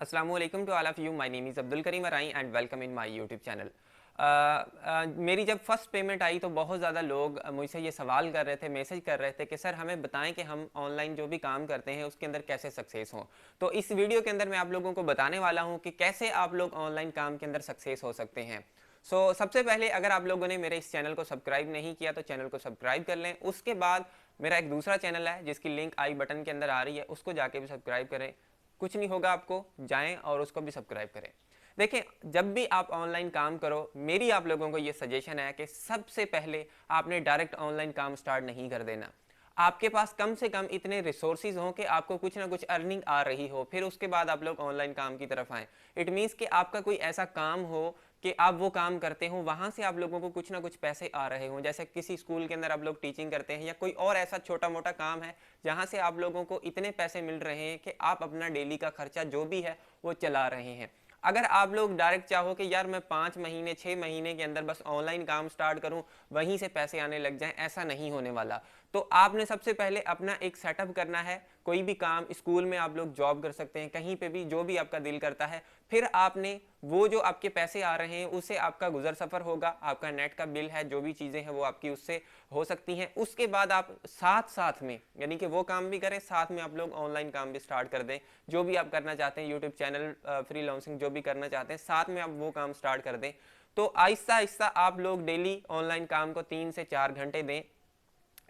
अस्सलामुअलैकुम to all of you. My name is Abdul Karim Arai and welcome in my YouTube channel. मेरी जब first payment आई तो बहुत ज़्यादा लोग मुझसे ये सवाल कर रहे थे, मैसेज कर रहे थे कि सर हमें बताएं कि हम ऑनलाइन जो भी काम करते हैं उसके अंदर कैसे सक्सेस हों। तो इस वीडियो के अंदर मैं आप लोगों को बताने वाला हूँ कि कैसे आप लोग ऑनलाइन काम के अंदर सक्सेस हो सकते हैं। सबसे पहले अगर आप लोगों ने मेरे इस चैनल को सब्सक्राइब नहीं किया तो चैनल को सब्सक्राइब कर लें। उसके बाद मेरा एक दूसरा चैनल है जिसकी लिंक आई बटन के अंदर आ रही है, उसको जाके भी सब्सक्राइब करें। कुछ नहीं होगा, आपको जाएं और उसको भी सब्सक्राइब करें। देखिए, जब भी आप ऑनलाइन काम करो, मेरी आप लोगों को ये सजेशन है कि सबसे पहले आपने डायरेक्ट ऑनलाइन काम स्टार्ट नहीं कर देना। आपके पास कम से कम इतने रिसोर्सेज हों कि आपको कुछ ना कुछ अर्निंग आ रही हो, फिर उसके बाद आप लोग ऑनलाइन काम की तरफ आएँ। इट मीन्स कि आपका कोई ऐसा काम हो कि आप वो काम करते हो, वहाँ से आप लोगों को कुछ ना कुछ पैसे आ रहे हों। जैसे किसी स्कूल के अंदर आप लोग टीचिंग करते हैं या कोई और ऐसा छोटा मोटा काम है जहाँ से आप लोगों को इतने पैसे मिल रहे हैं कि आप अपना डेली का खर्चा जो भी है वो चला रहे हैं। अगर आप लोग डायरेक्ट चाहो कि यार मैं 5 महीने 6 महीने के अंदर बस ऑनलाइन काम स्टार्ट करूं, वहीं से पैसे आने लग जाएं, ऐसा नहीं होने वाला। तो आपने सबसे पहले अपना एक सेटअप करना है। कोई भी काम, स्कूल में आप लोग जॉब कर सकते हैं, कहीं पे भी जो भी आपका दिल करता है। फिर आपने वो जो आपके पैसे आ रहे हैं उससे आपका गुजर सफर होगा, आपका नेट का बिल है, जो भी चीज़ें हैं वो आपकी उससे हो सकती हैं। उसके बाद आप साथ साथ में, यानी कि वो काम भी करें, साथ में आप लोग ऑनलाइन काम भी स्टार्ट कर दें। जो भी आप करना चाहते हैं, यूट्यूब चैनल, फ्रीलांसिंग जो भी करना चाहते हैं, साथ में आप वो काम स्टार्ट कर दें। तो आहिस्ता आहिस्ता आप लोग डेली ऑनलाइन काम को 3 से 4 घंटे दें।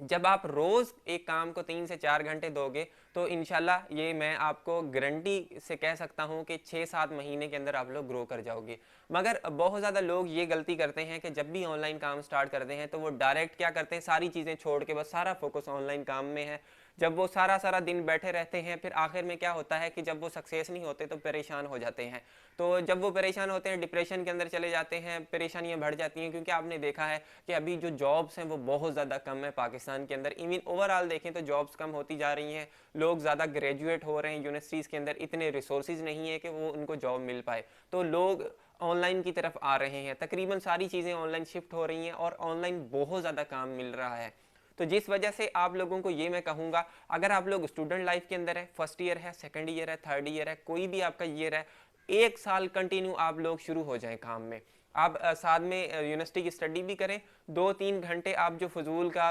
जब आप रोज एक काम को 3 से 4 घंटे दोगे तो इंशाल्लाह ये मैं आपको गारंटी से कह सकता हूँ कि 6-7 महीने के अंदर आप लोग ग्रो कर जाओगे। मगर बहुत ज़्यादा लोग ये गलती करते हैं कि जब भी ऑनलाइन काम स्टार्ट करते हैं तो वो डायरेक्ट क्या करते हैं, सारी चीज़ें छोड़ के बस सारा फोकस ऑनलाइन काम में है। जब वो सारा सारा दिन बैठे रहते हैं, फिर आखिर में क्या होता है कि जब वो सक्सेस नहीं होते तो परेशान हो जाते हैं। तो जब वो परेशान होते हैं, डिप्रेशन के अंदर चले जाते हैं, परेशानियां बढ़ जाती हैं। क्योंकि आपने देखा है कि अभी जो जॉब्स हैं वो बहुत ज़्यादा कम है पाकिस्तान के अंदर। इवन ओवरऑल देखें तो जॉब्स कम होती जा रही हैं। लोग ज़्यादा ग्रेजुएट हो रहे हैं, यूनिवर्सिटीज़ के अंदर इतने रिसोर्सेज नहीं है कि वो उनको जॉब मिल पाए। तो लोग ऑनलाइन की तरफ आ रहे हैं, तकरीबन सारी चीज़ें ऑनलाइन शिफ्ट हो रही हैं और ऑनलाइन बहुत ज़्यादा काम मिल रहा है। तो जिस वजह से आप लोगों को ये मैं कहूँगा, अगर आप लोग स्टूडेंट लाइफ के अंदर है, फर्स्ट ईयर है, सेकंड ईयर है, थर्ड ईयर है, कोई भी आपका ईयर है, 1 साल कंटिन्यू आप लोग शुरू हो जाएं काम में। आप साथ में यूनिवर्सिटी की स्टडी भी करें। 2-3 घंटे आप जो फजूल का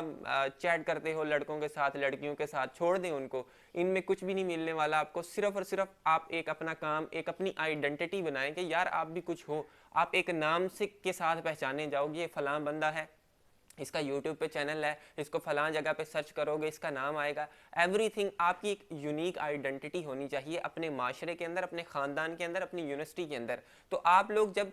चैट करते हो लड़कों के साथ, लड़कियों के साथ, छोड़ दें उनको। इनमें कुछ भी नहीं मिलने वाला आपको। सिर्फ और सिर्फ आप एक अपना काम, एक अपनी आइडेंटिटी बनाएं कि यार आप भी कुछ हो। आप एक नाम से के साथ पहचाने जाओगे, ये फलां बंदा है, इसका यूट्यूब पे चैनल है, इसको फलां जगह पे सर्च करोगे इसका नाम आएगा। एवरीथिंग आपकी एक यूनिक आइडेंटिटी होनी चाहिए अपने माशरे के अंदर, अपने ख़ानदान के अंदर, अपनी यूनिवर्सिटी के अंदर। तो आप लोग जब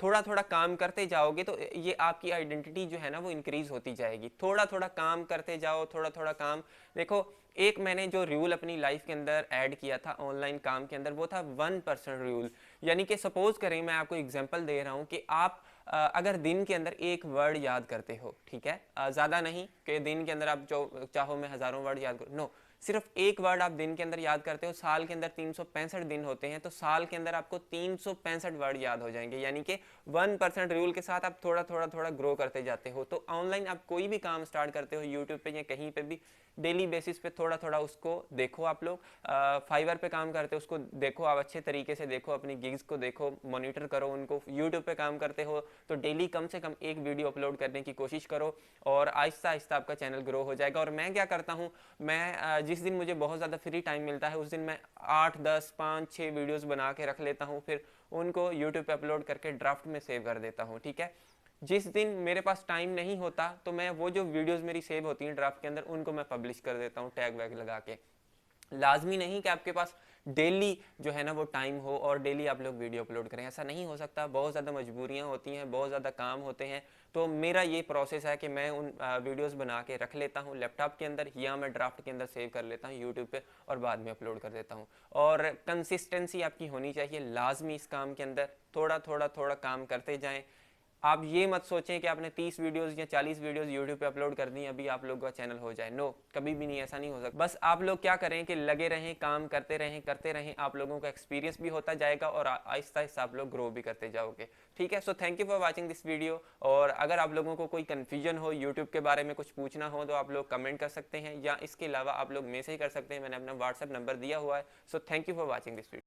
थोड़ा थोड़ा काम करते जाओगे तो ये आपकी आइडेंटिटी जो है ना वो इंक्रीज़ होती जाएगी। थोड़ा थोड़ा काम करते जाओ, थोड़ा थोड़ा काम। देखो, एक मैंने जो रूल अपनी लाइफ के अंदर ऐड किया था ऑनलाइन काम के अंदर, वो था 1% रूल। यानी कि सपोज करें, मैं आपको एग्जांपल दे रहा हूँ कि आप अगर दिन के अंदर एक वर्ड याद करते हो, ठीक है, ज़्यादा नहीं कि दिन के अंदर आप जो चाहो मैं हज़ारों वर्ड याद करूँ, नो, सिर्फ एक वर्ड आप दिन के अंदर याद करते हो। साल के अंदर 365 दिन होते हैं, तो साल के अंदर आपको 365 वर्ड याद हो जाएंगे। यानी कि 1% रूल के साथ आप थोड़ा थोड़ा थोड़ा ग्रो करते जाते हो। तो ऑनलाइन आप कोई भी काम स्टार्ट करते हो, यूट्यूब पे या कहीं पे भी, डेली बेसिस पे थोड़ा थोड़ा उसको देखो। आप लोग फाइवर पे काम करते हो, उसको देखो, आप अच्छे तरीके से देखो, अपनी गिग्स को देखो, मॉनिटर करो उनको। यूट्यूब पे काम करते हो तो डेली कम से कम एक वीडियो अपलोड करने की कोशिश करो और आहिस्ता आहिस्ता आपका चैनल ग्रो हो जाएगा। और मैं क्या करता हूँ, मैं जिस दिन मुझे बहुत ज़्यादा फ्री टाइम मिलता है उस दिन मैं 8 10 5 6 वीडियोज़ बना के रख लेता हूँ, फिर उनको यूट्यूब पे अपलोड करके ड्राफ्ट में सेव कर देता हूँ। ठीक है, जिस दिन मेरे पास टाइम नहीं होता तो मैं वो जो वीडियोस मेरी सेव होती हैं ड्राफ्ट के अंदर, उनको मैं पब्लिश कर देता हूँ टैग वैग लगा के। लाजमी नहीं कि आपके पास डेली जो है ना वो टाइम हो और डेली आप लोग वीडियो अपलोड करें, ऐसा नहीं हो सकता। बहुत ज़्यादा मजबूरियां होती हैं, बहुत ज़्यादा काम होते हैं। तो मेरा ये प्रोसेस है कि मैं उन वीडियोस बना के रख लेता हूँ लैपटॉप के अंदर, या मैं ड्राफ्ट के अंदर सेव कर लेता हूँ यूट्यूब पे और बाद में अपलोड कर देता हूँ। और कंसिस्टेंसी आपकी होनी चाहिए लाजमी इस काम के अंदर। थोड़ा थोड़ा थोड़ा काम करते जाएं। आप ये मत सोचें कि आपने 30 वीडियोस या 40 वीडियोस यूट्यूब पे अपलोड कर दी अभी आप लोगों का चैनल हो जाए। नो, कभी भी नहीं, ऐसा नहीं हो सकता। बस आप लोग क्या करें कि लगे रहें, काम करते रहें, आप लोगों का एक्सपीरियंस भी होता जाएगा और आहिस्ता आहिस्ता आप लोग ग्रो भी करते जाओगे। ठीक है, so thank you for watching this video. और अगर आप लोगों को कोई कन्फ्यूजन हो, यूट्यूब के बारे में कुछ पूछना हो, तो आप लोग कमेंट कर सकते हैं, या इसके अलावा आप लोग मैसेज कर सकते हैं। मैंने अपना व्हाट्सएप नंबर दिया हुआ है। So thank you for watching this video.